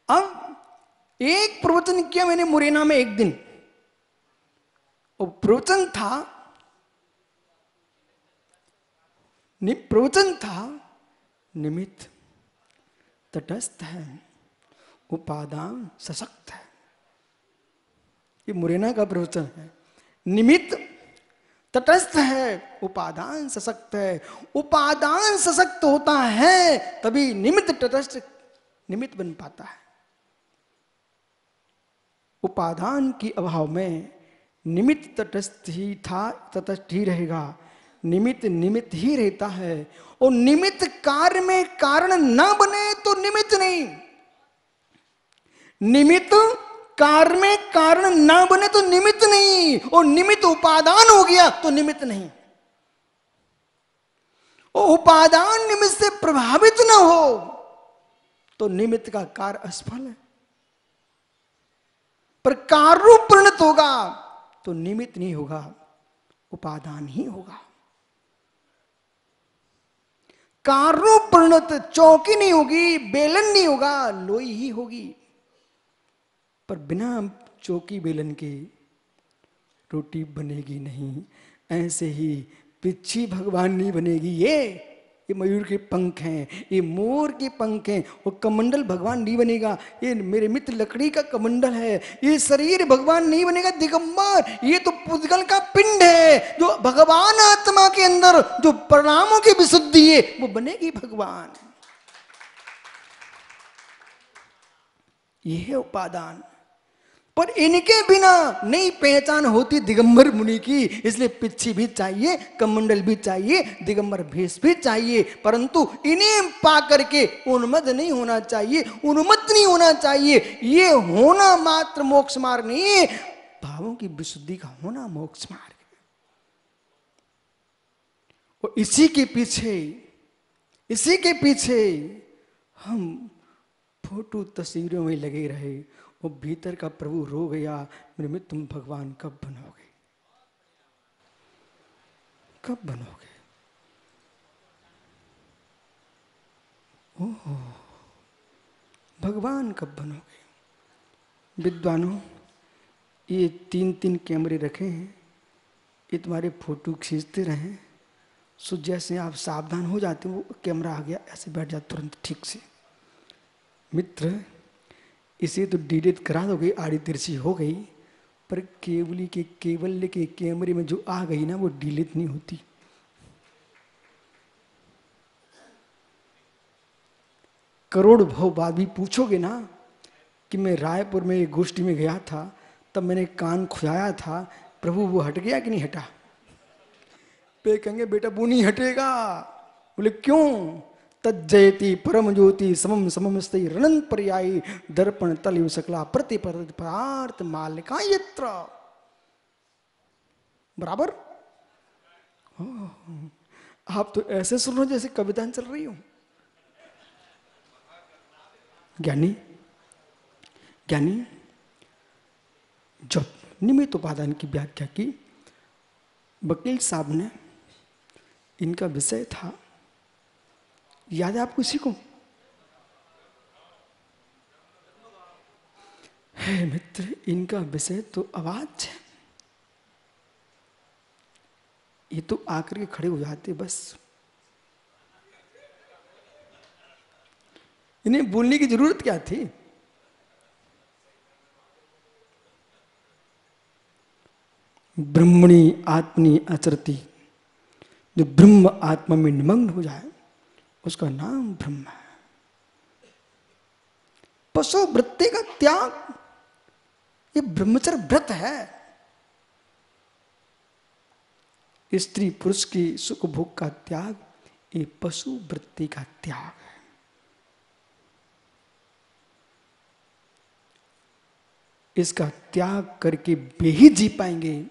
अब एक प्रवचन किया मैंने मुरैना में एक दिन, और प्रवचन था निमित्त तटस्थ है, उपादान सशक्त है। ये मुरैना का प्रवचन है। निमित्त तटस्थ है, उपादान सशक्त है। उपादान सशक्त होता है तभी निमित्त तटस्थ निमित्त बन पाता है। उपादान के अभाव में निमित्त तटस्थ ही था, तटस्थ ही रहेगा। निमित्त निमित्त ही रहता है, और निमित्त कार्य में कारण ना बने तो निमित्त नहीं। निमित्त कार्य में कारण ना बने तो निमित्त नहीं, और निमित्त उपादान हो गया तो निमित्त नहीं। और उपादान निमित्त से प्रभावित ना हो तो निमित्त का कार्य असफल है। पर कार्य रूप परिणत होगा तो निमित्त नहीं होगा, उपादान ही होगा। कार्य रूप परिणत चौकी नहीं होगी, बेलन नहीं होगा, लोई ही होगी। पर बिना चौकी बेलन के रोटी बनेगी नहीं। ऐसे ही पिच्छी भगवान नहीं बनेगी। ये मयूर के पंख हैं, ये मोर के पंख हैं, और कमंडल भगवान नहीं बनेगा। ये मेरे मित्र लकड़ी का कमंडल है। ये शरीर भगवान नहीं बनेगा दिगंबर। ये तो पुद्गल का पिंड है, जो भगवान आत्मा के अंदर जो परिणामों की विशुद्धि है वो बनेगी भगवान। ये है उपादान। पर इनके बिना नहीं पहचान होती दिगंबर मुनि की। इसलिए पिच्छी भी चाहिए, कमंडल भी चाहिए, दिगंबर भेष भी चाहिए। परंतु इन्हें पा करके उन्मत्त नहीं होना चाहिए, उन्मत्त नहीं होना चाहिए। ये होना मात्र मोक्ष मार्ग नहीं है, भावों की विशुद्धि का होना मोक्ष मार्ग है। और इसी के पीछे हम फोटो तस्वीरों में लगे रहे, वो भीतर का प्रभु रो गया, मेरे में तुम भगवान कब बनोगे, कब बनोगे। ओह भगवान कब बनोगे। विद्वानों, ये 3-3 कैमरे रखे हैं, ये तुम्हारे फोटो खींचते रहें। सो जैसे आप सावधान हो जाते हो, वो कैमरा आ गया ऐसे बैठ जाते तुरंत ठीक से। मित्र, इसे तो डिलीट करा दोगे, आड़ी तिरछी हो गई, पर केवल के कैमरे में जो आ गई ना वो डिलीट नहीं होती। करोड़ भाव बाद भी पूछोगे ना कि मैं रायपुर में एक गोष्ठी में गया था, तब मैंने कान खुजाया था, प्रभु वो हट गया कि नहीं हटा। पे कहेंगे बेटा वो नहीं हटेगा। बोले क्यों। तज्जयति परम ज्योति समम समम स्थि रणन पर्यायी दर्पण तलिव सकला प्रतिपदार्थ मालिका यत्र। बराबर। आप तो ऐसे सुन रहे हो जैसे कविताएं चल रही हो। ज्ञानी जब निमित्त उपादान की व्याख्या की, वकील साहब ने, इनका विषय था, याद है आपको इसी को। है मित्र, इनका विषय तो आवाज है। ये तो आकर के खड़े हो जाते बस, इन्हें बोलने की जरूरत क्या थी। ब्रह्मणि आत्मनि अचरति, जो ब्रह्म आत्मा में निमग्न हो जाए उसका नाम ब्रह्म है। पशु वृत्ति का त्याग ये ब्रह्मचर्य व्रत है। स्त्री पुरुष की सुख भोग का त्याग ये पशु वृत्ति का त्याग है। इसका त्याग करके वे ही जी पाएंगे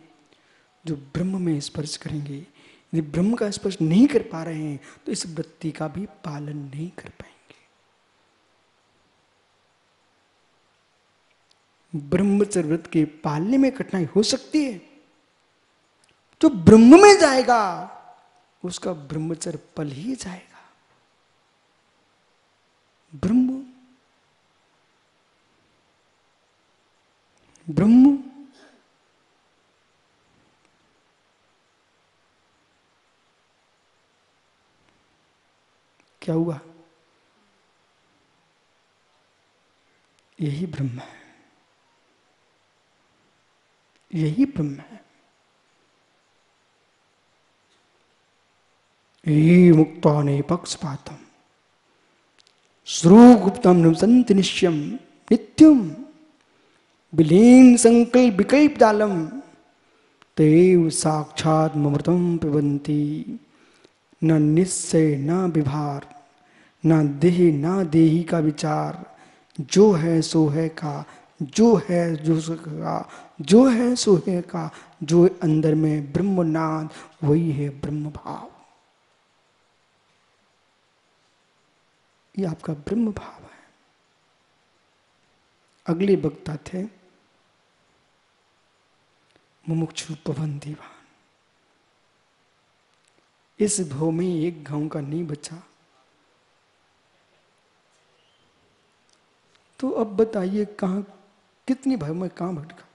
जो ब्रह्म में स्पर्श करेंगे। यदि ब्रह्म का स्पर्श नहीं कर पा रहे हैं तो इस वृत्ति का भी पालन नहीं कर पाएंगे। ब्रह्मचर्य व्रत के पालने में कठिनाई हो सकती है। जो ब्रह्म में जाएगा उसका ब्रह्मचर्य पल ही जाएगा। ब्रह्म क्या हुआ। यही ब्रह्म है, यही ब्रह्म है। ये मुक्ता ने पक्षपातम श्रुगुप्तम निवसन्ति निश्यम नित्यम विलीन संकल्प विकल्प जालम तेव साक्षात ममृतम पिबंती। न निश्चय न विभार न देह न देही का विचार, जो है सो है का, जो है जो का, जो है सो है का, जो अंदर में ब्रह्मनाद वही है ब्रह्म भाव। ये आपका ब्रह्म भाव है। अगले वक्ता थे मुमुक्षु पवन दीवान। इस भव में एक गांव का नहीं बचा। तो अब बताइए कहां, कितनी भय में कहां भटका।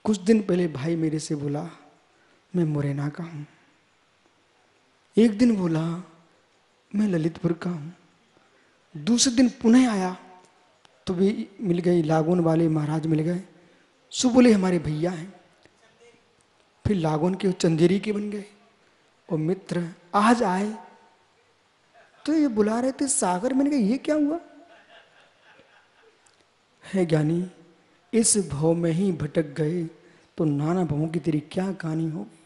कुछ दिन पहले भाई मेरे से बोला मैं मुरैना का हूं, एक दिन बोला मैं ललितपुर का हूं, दूसरे दिन पुनः आया तो भी मिल गए, लागोन वाले महाराज मिल गए, सो बोले हमारे भैया हैं। फिर लागोन के चंदेरी के बन गए और मित्र आज आए तो ये बुला रहे थे सागर। मैंने कहा ये क्या हुआ है ज्ञानी, इस भव में ही भटक गए तो नाना भवों की तेरी क्या कहानी होगी।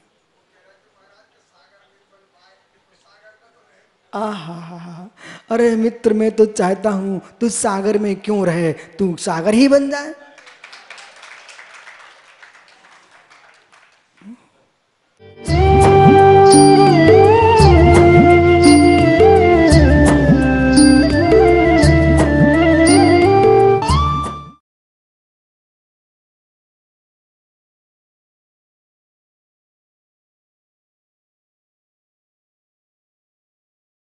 आहा, अरे मित्र मैं तो चाहता हूं तू सागर में क्यों रहे, तू सागर ही बन जाए।